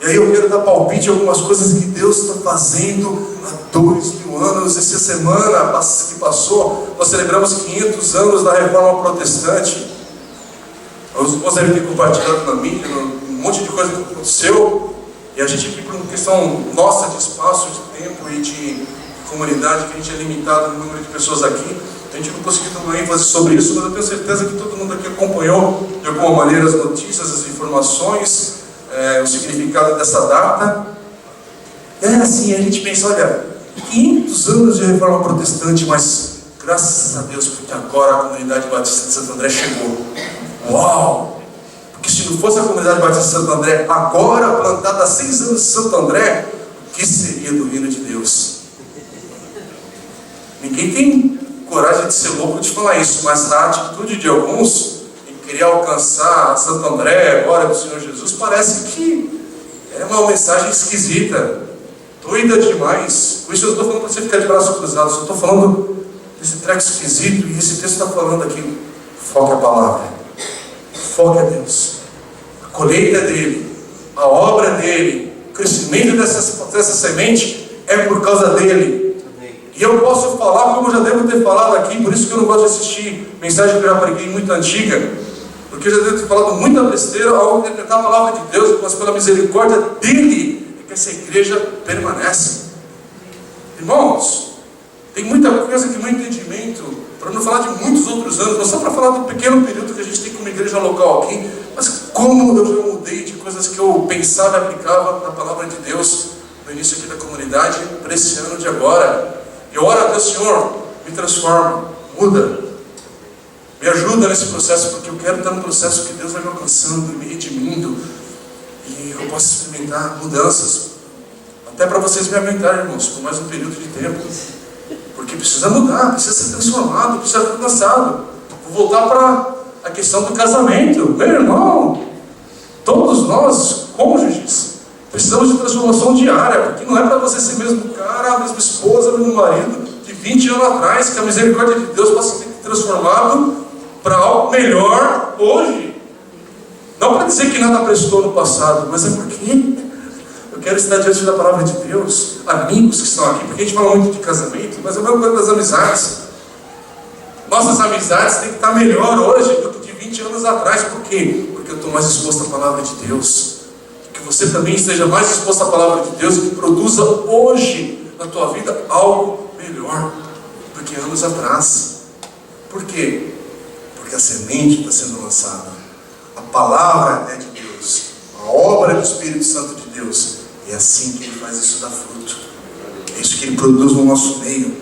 E aí eu quero dar palpite em algumas coisas que Deus está fazendo há 2000 anos. Essa semana que passou, nós celebramos 500 anos da Reforma Protestante. Os irmãos devem ter compartilhado na mídia, um monte de coisa que aconteceu. E a gente aqui, por uma questão nossa de espaço, de tempo e de comunidade, que a gente é limitado no número de pessoas aqui, a gente não conseguiu dar uma ênfase sobre isso, mas eu tenho certeza que todo mundo aqui acompanhou de alguma maneira as notícias, as informações, o significado dessa data. É assim, a gente pensa, olha, 500 anos de Reforma Protestante, mas graças a Deus, porque agora a comunidade batista de Santo André chegou. Uau! Porque se não fosse a comunidade batista de Santo André, agora plantada há 6 anos em Santo André, o que seria do reino de Deus? Ninguém tem coragem de ser louco de falar isso, mas a atitude de alguns em querer alcançar Santo André, a glória do Senhor Jesus, parece que é uma mensagem esquisita, doida demais. Por isso eu estou falando para você ficar de braços cruzados, eu estou falando desse treco esquisito, e esse texto está falando aqui, foca a palavra, foca a Deus, a colheita é dele, a obra é dele, o crescimento dessa semente é por causa dele. E eu posso falar como eu já devo ter falado aqui, por isso que eu não gosto de assistir mensagem que eu já preguei muito antiga, porque eu já devo ter falado muita besteira ao interpretar a palavra de Deus, mas pela misericórdia dele é que essa igreja permanece. Irmãos, tem muita coisa que no entendimento, para não falar de muitos outros anos, mas só para falar do pequeno período que a gente tem como igreja local aqui, mas como eu já mudei de coisas que eu pensava e aplicava na palavra de Deus no início aqui da comunidade, para esse ano de agora. Eu oro a Deus, Senhor, me transforma, muda, me ajuda nesse processo, porque eu quero estar num processo que Deus vai me alcançando, me redimindo, e eu posso experimentar mudanças, até para vocês me aguentarem, irmãos, por mais um período de tempo, porque precisa mudar, precisa ser transformado, precisa ser alcançado. Vou voltar para a questão do casamento. Meu irmão, todos nós, cônjuges, precisamos de transformação diária, porque não é para você ser mesmo cara, a mesma esposa, o mesmo marido de 20 anos atrás, que a misericórdia de Deus possa ter transformado para algo melhor hoje. Não para dizer que nada prestou no passado, mas é porque eu quero estar diante da palavra de Deus. Amigos que estão aqui, porque a gente fala muito de casamento, mas é a mesma coisa das amizades. Nossas amizades têm que estar melhor hoje do que de 20 anos atrás. Por quê? Porque eu estou mais exposto à palavra de Deus. Que você também esteja mais exposto à palavra de Deus e que produza hoje na tua vida algo melhor do que anos atrás. Por quê? Porque a semente está sendo lançada. A palavra é de Deus. A obra é do Espírito Santo de Deus. E é assim que Ele faz isso dar fruto. É isso que Ele produz no nosso meio.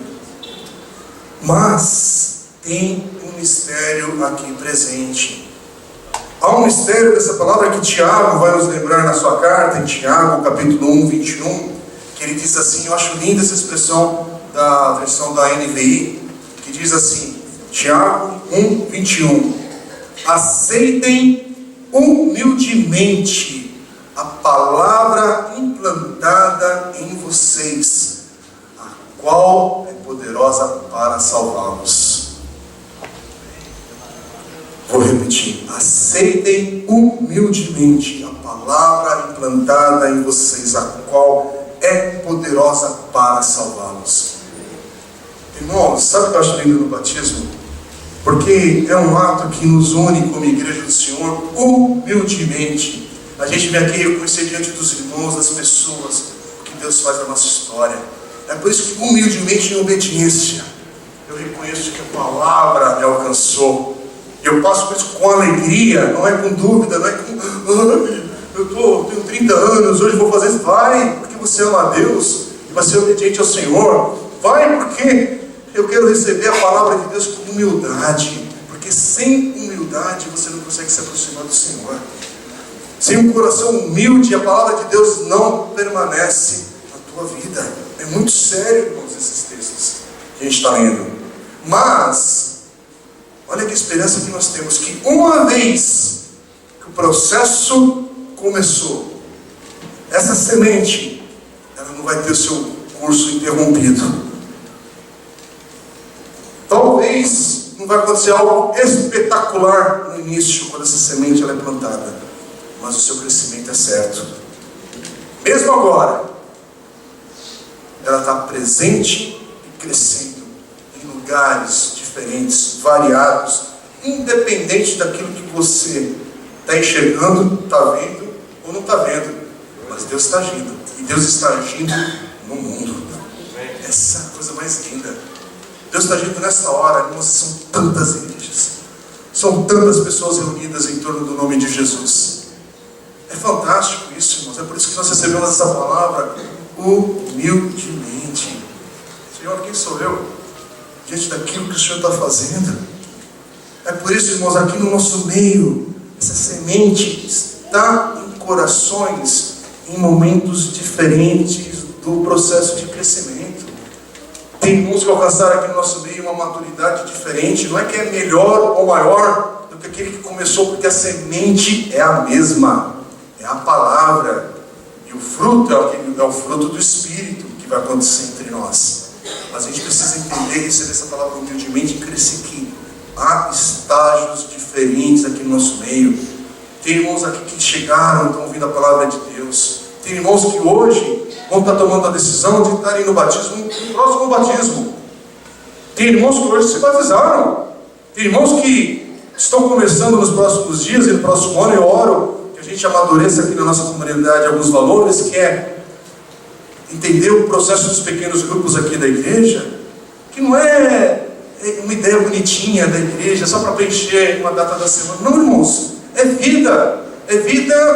Mas tem um mistério aqui presente. Há um mistério dessa palavra que Tiago vai nos lembrar na sua carta, em Tiago, capítulo 1, 21, que ele diz assim, eu acho linda essa expressão da versão da NVI, que diz assim, Tiago 1, 21, aceitem humildemente a palavra implantada em vocês, a qual é poderosa para salvá-los. Vou repetir, aceitem humildemente a palavra implantada em vocês, a qual é poderosa para salvá-los. Irmãos, sabe o que eu acho lindo no batismo? Porque é um ato que nos une como igreja do Senhor humildemente. A gente vem aqui reconhecer diante dos irmãos, das pessoas, o que Deus faz na nossa história. É por isso que, humildemente, em obediência, eu reconheço que a palavra me alcançou. E eu passo por isso com alegria, não é com dúvida, não é com... tenho 30 anos, hoje vou fazer isso. Vai, porque você ama a Deus e vai ser obediente ao Senhor. Vai, porque eu quero receber a palavra de Deus com humildade. Porque sem humildade você não consegue se aproximar do Senhor. Sem um coração humilde, a palavra de Deus não permanece na tua vida. É muito sério, irmãos, esses textos que a gente está lendo. Mas, olha que esperança que nós temos, que uma vez que o processo começou, essa semente, ela não vai ter o seu curso interrompido. Talvez não vai acontecer algo espetacular no início, quando essa semente ela é plantada, mas o seu crescimento é certo. Mesmo agora, ela está presente e crescendo em lugares diferentes, variados, independente daquilo que você está enxergando, está vendo ou não está vendo. Mas Deus está agindo. E Deus está agindo no mundo. Essa é a coisa mais linda. Deus está agindo nessa hora. Irmãos, são tantas igrejas. São tantas pessoas reunidas em torno do nome de Jesus. É fantástico isso, irmãos. É por isso que nós recebemos essa palavra humildemente. Senhor, quem sou eu diante daquilo que o Senhor está fazendo? É por isso, irmãos, aqui no nosso meio, essa semente está em corações em momentos diferentes do processo de crescimento. Tem irmãos que alcançaram aqui no nosso meio uma maturidade diferente. Não é que é melhor ou maior do que aquele que começou, porque a semente é a mesma, é a palavra, e o fruto é o fruto do Espírito que vai acontecer entre nós. Mas a gente precisa entender e receber essa palavra humildemente e crescer aqui. Há estágios diferentes aqui no nosso meio. Tem irmãos aqui que chegaram, estão ouvindo a palavra de Deus. Tem irmãos que hoje vão estar tomando a decisão de estarem no batismo, no próximo batismo. Tem irmãos que hoje se batizaram. Tem irmãos que estão começando nos próximos dias e no próximo ano. Eu oro que a gente amadureça aqui na nossa comunidade alguns valores, que é entender o processo dos pequenos grupos aqui da igreja, que não é uma ideia bonitinha da igreja só para preencher uma data da semana. Não, irmãos, é vida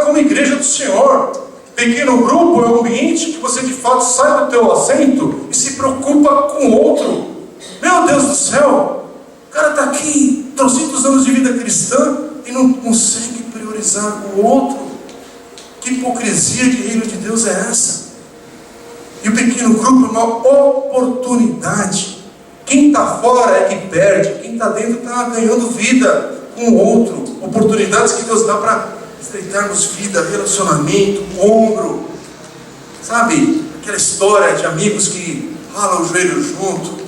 como igreja do Senhor. Pequeno grupo é um ambiente que você de fato sai do teu assento e se preocupa com o outro. Meu Deus do céu, o cara está aqui 300 anos de vida cristã e não consegue priorizar o outro. Que hipocrisia de reino de Deus é essa? E o pequeno grupo é uma oportunidade. Quem está fora é que perde, quem está dentro está ganhando vida com o outro. Oportunidades que Deus dá para estreitarmos vida, relacionamento, ombro. Sabe, aquela história de amigos que ralam o joelho junto,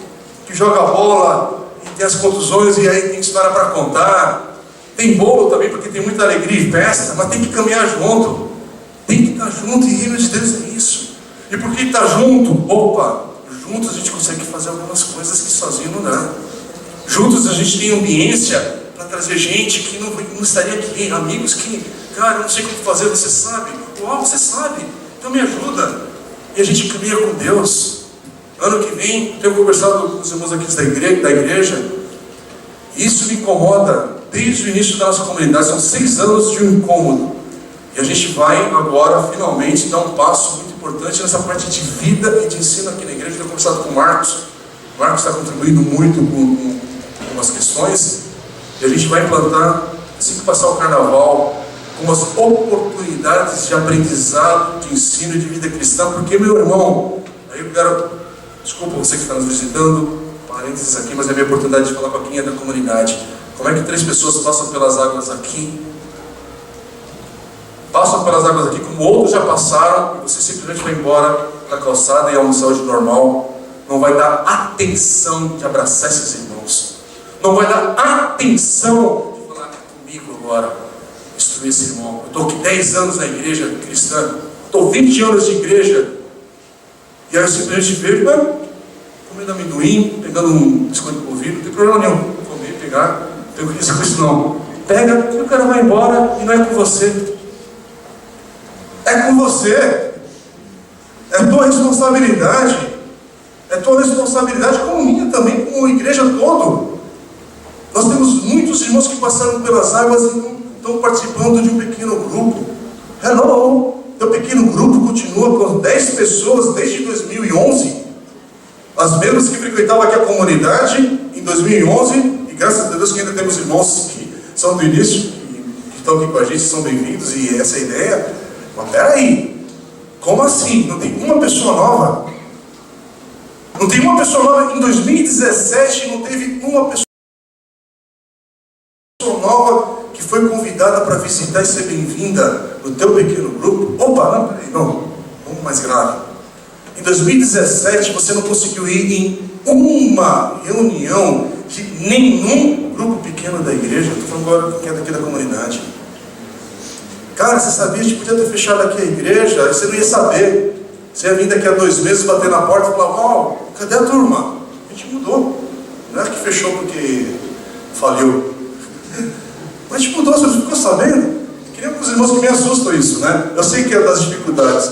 que joga bola e tem as contusões e aí tem história para contar. Tem bolo também, porque tem muita alegria e festa, mas tem que caminhar junto. Tem que estar junto, e o reino de Deus é isso. E por que está junto? Juntos a gente consegue fazer algumas coisas que sozinho não dá. Juntos a gente tem ambiência para trazer gente que não estaria aqui. Amigos que, cara, eu não sei como fazer, você sabe? Você sabe, então me ajuda. E a gente caminha com Deus. Ano que vem, tenho conversado com os irmãos aqui da igreja. Isso me incomoda desde o início da nossa comunidade. São 6 anos de um incômodo. E a gente vai agora, finalmente, dar um passo muito importante nessa parte de vida e de ensino aqui na igreja. Eu tenho conversado com o Marcos. O Marcos está contribuindo muito com algumas questões. E a gente vai implantar, assim que passar o carnaval, algumas oportunidades de aprendizado, de ensino e de vida cristã. Porque, meu irmão, aí eu quero, desculpa você que está nos visitando, parênteses aqui, mas é a minha oportunidade de falar com quem é da comunidade. Como é que 3 pessoas passam pelas águas aqui, como outros já passaram, e você simplesmente vai embora na calçada e almoçar hoje normal, não vai dar atenção de abraçar esses irmãos, não vai dar atenção de falar comigo agora, instruir esse irmão. Eu estou aqui 10 anos na igreja cristã, estou 20 anos de igreja, e aí eu simplesmente vejo, comendo amendoim, pegando um biscoito de polvilho, não tem problema nenhum, comer, pegar, não tenho risco com isso não. Pega e o cara vai embora e não é com você. com você. É tua responsabilidade. É tua responsabilidade, como minha também, como igreja todo. Nós temos muitos irmãos que passaram pelas águas e não estão participando de um pequeno grupo. Hello! Teu pequeno grupo continua com 10 pessoas desde 2011. As mesmas que frequentavam aqui a comunidade em 2011. E graças a Deus que ainda temos irmãos que são do início, que estão aqui com a gente, são bem-vindos. E essa é a ideia. Mas peraí, como assim? Não tem uma pessoa nova? Não tem uma pessoa nova? Em 2017 não teve uma pessoa nova que foi convidada para visitar e ser bem-vinda no teu pequeno grupo? Opa, não, peraí, não. Vamos mais grave. Em 2017 você não conseguiu ir em uma reunião de nenhum grupo pequeno da igreja. Estou falando agora quem é daqui da comunidade. Cara, você sabia que podia ter fechado aqui a igreja? Aí você não ia saber. Você ia vir daqui a 2 meses, bater na porta e falar: "Uau, cadê a turma? A gente mudou." Não é que fechou porque faliu. Mas a gente mudou, você não ficou sabendo? Queria com os irmãos que me assustam isso, né? Eu sei que é das dificuldades.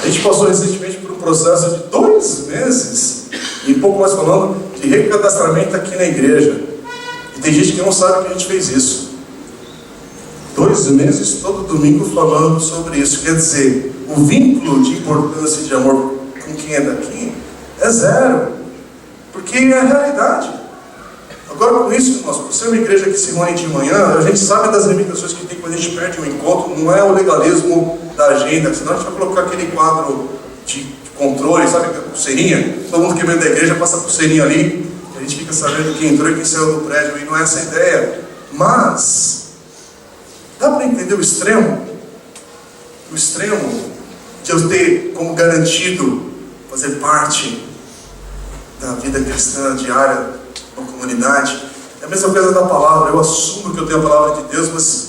A gente passou recentemente por um processo de 2 meses, e um pouco mais falando, de recadastramento aqui na igreja. E tem gente que não sabe que a gente fez isso. 2 meses, todo domingo, falando sobre isso. Quer dizer, o vínculo de importância e de amor com quem é daqui é zero. Porque é a realidade. Agora, com isso, nós, por ser uma igreja que se reúne de manhã, a gente sabe das limitações que tem quando a gente perde um encontro. Não é o legalismo da agenda, senão a gente vai colocar aquele quadro de controle, sabe, a pulseirinha. Todo mundo que vem da igreja passa a pulseirinha ali, e a gente fica sabendo quem entrou e quem saiu do prédio, e não é essa a ideia. Mas, dá para entender o extremo? O extremo de eu ter como garantido fazer parte da vida cristã diária uma comunidade. É a mesma coisa da palavra. Eu assumo que eu tenho a palavra de Deus, mas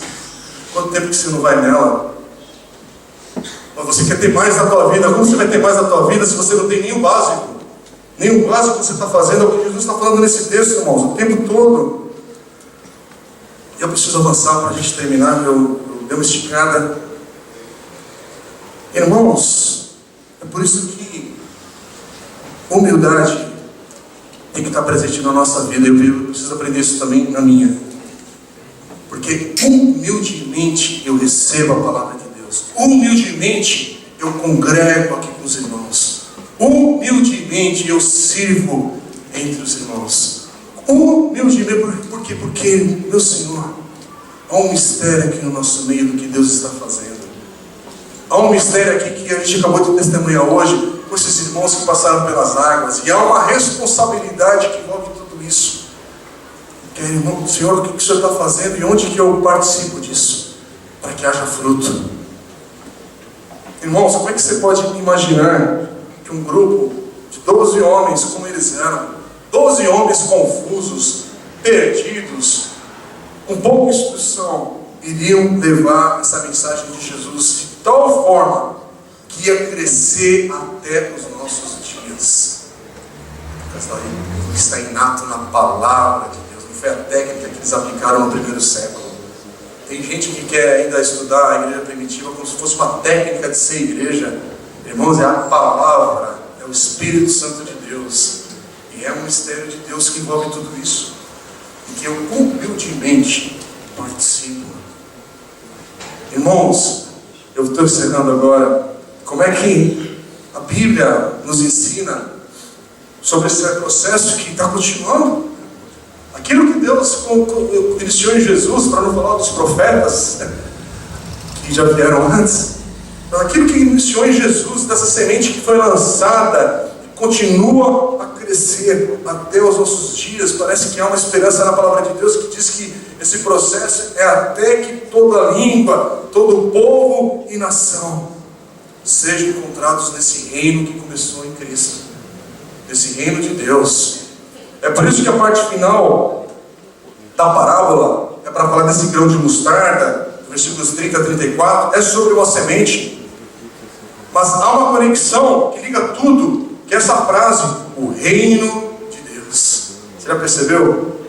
quanto tempo que você não vai nela? Mas você quer ter mais na tua vida? Como você vai ter mais na tua vida se você não tem nem o básico? Nem o básico que você está fazendo é o que Jesus está falando nesse texto, irmãos, o tempo todo. E eu preciso avançar para a gente terminar. Eu dei uma esticada. Irmãos, é por isso que humildade tem que estar presente na nossa vida. Eu preciso aprender isso também na minha. Porque humildemente eu recebo a palavra de Deus. Humildemente eu congrego aqui com os irmãos. Humildemente eu sirvo entre os irmãos. Humildemente, por quê? Porque, meu Senhor, há um mistério aqui no nosso meio do que Deus está fazendo. Há um mistério aqui que a gente acabou de testemunhar hoje, com esses irmãos que passaram pelas águas, e há uma responsabilidade que envolve tudo isso. Que é, irmão, Senhor, o que o Senhor está fazendo e onde que eu participo disso? Para que haja fruto. Irmãos, como é que você pode imaginar que um grupo de 12 homens, como eles eram, 12 homens confusos, perdidos, com pouca instrução, iriam levar essa mensagem de Jesus de tal forma que ia crescer até os nossos dias? Está inato na palavra de Deus. Não foi a técnica que eles aplicaram no primeiro século. Tem gente que quer ainda estudar a igreja primitiva como se fosse uma técnica de ser igreja. Irmãos, é a palavra, é o Espírito Santo de Deus, e é um mistério de Deus que envolve tudo isso, e que eu humildemente participo. Irmãos, eu estou encerrando agora. Como é que a Bíblia nos ensina sobre esse processo que está continuando? Aquilo que Deus iniciou em Jesus, para não falar dos profetas que já vieram antes, mas aquilo que iniciou em Jesus, dessa semente que foi lançada, continua a crescer até os nossos dias. Parece que há uma esperança na palavra de Deus que diz que esse processo é até que toda língua, todo povo e nação sejam encontrados nesse reino que começou em Cristo, nesse reino de Deus. É por isso que a parte final da parábola é para falar desse grão de mostarda, versículos 30 a 34, é sobre uma semente. Mas há uma conexão que liga tudo, que é essa frase, o reino de Deus. Você já percebeu?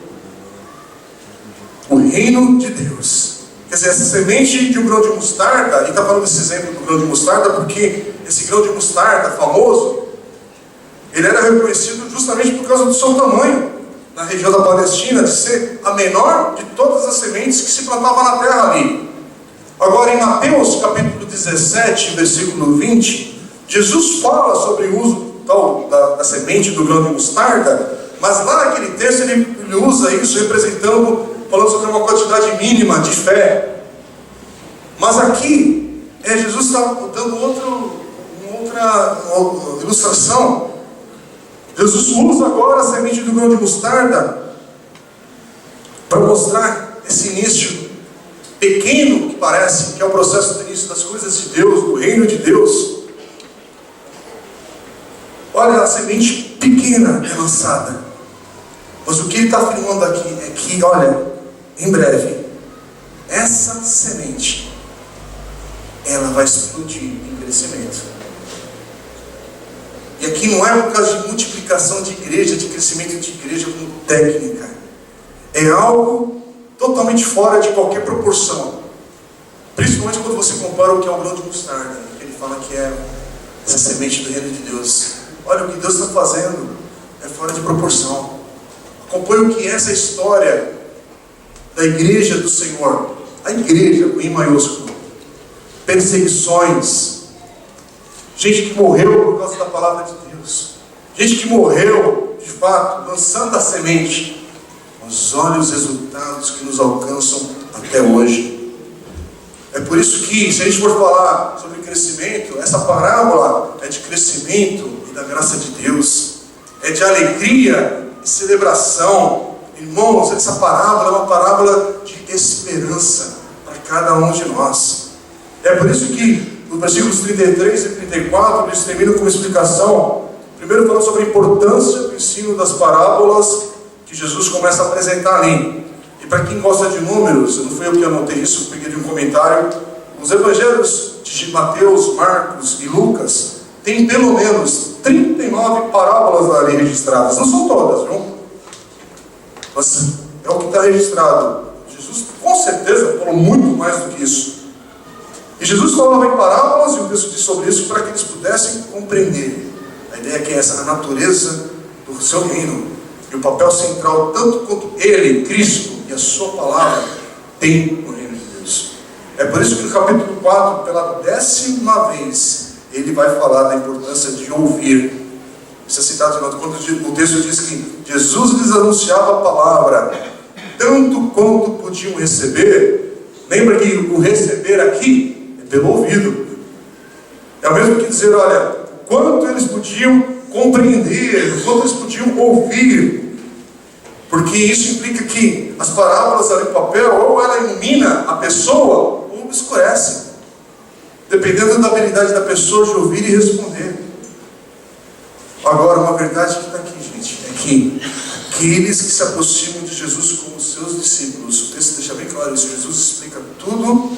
O reino de Deus. Quer dizer, essa semente de um grão de mostarda, e está falando desse exemplo do grão de mostarda porque esse grão de mostarda famoso, ele era reconhecido justamente por causa do seu tamanho na região da Palestina, de ser a menor de todas as sementes que se plantavam na terra ali. Agora, em Mateus capítulo 17, versículo 20, Jesus fala sobre o uso da semente do grão de mostarda, mas lá naquele texto ele usa isso falando sobre uma quantidade mínima de fé. Mas aqui, Jesus está dando outra ilustração. Jesus usa agora a semente do grão de mostarda para mostrar esse início pequeno, que parece que é o processo do início das coisas de Deus, do reino de Deus. Olha, a semente pequena é lançada, mas o que ele está afirmando aqui é que, olha, em breve, essa semente, ela vai explodir em crescimento. E aqui não é por causa de multiplicação de igreja, de crescimento de igreja como técnica. É algo totalmente fora de qualquer proporção. Principalmente quando você compara o que é o grão de mostarda. Ele fala que é essa semente do reino de Deus. Olha, o que Deus está fazendo é fora de proporção. Acompanhe o que é essa história da igreja do Senhor. A igreja, com I maiúsculo. Perseguições. Gente que morreu por causa da palavra de Deus. Gente que morreu, de fato, lançando a semente. Mas olha os resultados que nos alcançam até hoje. É por isso que, se a gente for falar sobre crescimento, essa parábola é de crescimento e da graça de Deus. É de alegria e celebração. Irmãos, essa parábola é uma parábola de esperança para cada um de nós. É por isso que nos versículos 33 e 34, eles terminam com uma explicação. Primeiro falando sobre a importância do ensino das parábolas que Jesus começa a apresentar ali. E para quem gosta de números, não fui eu que anotei isso, peguei de um comentário. Os evangelhos de Mateus, Marcos e Lucas têm pelo menos 39 parábolas ali registradas. Não são todas, viu? Mas é o que está registrado. Jesus com certeza falou muito mais do que isso. E Jesus falava em parábolas, e o texto diz sobre isso, para que eles pudessem compreender. A ideia é que essa é a natureza do seu reino. E o papel central, tanto quanto ele, Cristo, e a sua palavra, tem no reino de Deus. É por isso que no capítulo 4, pela 10ª vez, ele vai falar da importância de ouvir. Isso é citado quando o texto diz que Jesus lhes anunciava a palavra, tanto quanto podiam receber. Lembra que o receber aqui pelo ouvido. É o mesmo que dizer, olha, o quanto eles podiam compreender, o quanto eles podiam ouvir. Porque isso implica que as parábolas ali no papel, ou ela ilumina a pessoa, ou obscurece. Dependendo da habilidade da pessoa de ouvir e responder. Agora, uma verdade que está aqui, gente, é que aqueles que se aproximam de Jesus como seus discípulos, o texto deixa bem claro isso, Jesus explica tudo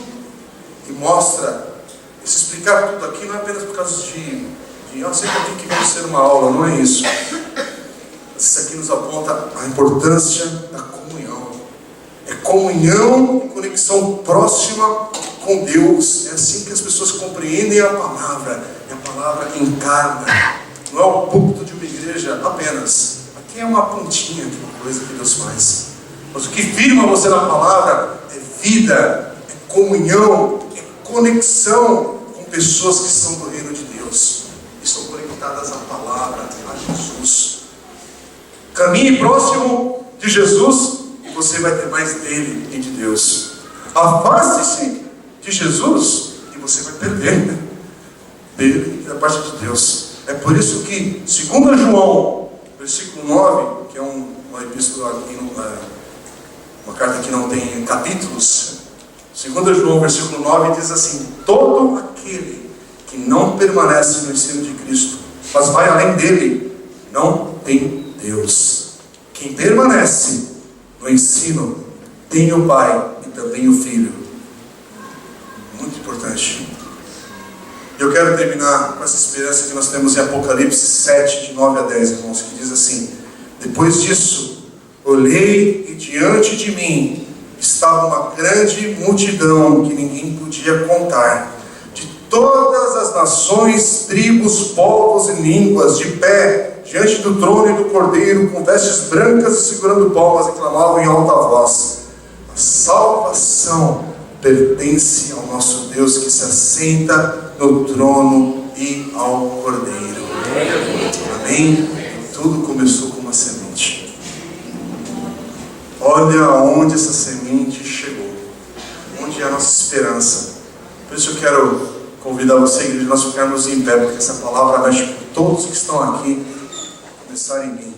e mostra. Esse explicar tudo aqui não é apenas por causa de eu sei que eu tenho que vir ser uma aula, não é isso. Isso aqui nos aponta a importância da comunhão. É comunhão e conexão próxima com Deus. É assim que as pessoas compreendem a palavra. É a palavra que encarna. Não é o púlpito de uma igreja apenas. Aqui é uma pontinha de uma coisa que Deus faz. Mas o que firma você na palavra é vida, é comunhão, é conexão com pessoas que são do reino de Deus e são conectadas à palavra, a Jesus. Caminhe próximo de Jesus e você vai ter mais dele e de Deus. Afaste-se de Jesus e você vai perder dele e da parte de Deus. É por isso que 2 João, versículo 9, que é uma epístola, uma carta que não tem capítulos, 2 João, versículo 9, diz assim: todo aquele que não permanece no ensino de Cristo, mas vai além dele, não tem Deus. Quem permanece no ensino tem o Pai e também o Filho. Muito importante. Eu quero terminar com essa esperança que nós temos em Apocalipse 7, de 9 a 10, irmãos, que diz assim: depois disso, olhei e diante de mim estava uma grande multidão que ninguém podia contar, de todas as nações, tribos, povos e línguas, de pé, diante do trono e do Cordeiro, com vestes brancas e segurando palmas, e clamavam em alta voz: a salvação pertence ao nosso Deus que se assenta no trono e ao Cordeiro. Amém? Tudo começou com uma semente. Olha aonde essa semente chegou. Onde é a nossa esperança. Por isso eu quero convidar você, igreja, nós ficarmos em pé, porque essa palavra mexe com todos que estão aqui, começar em mim.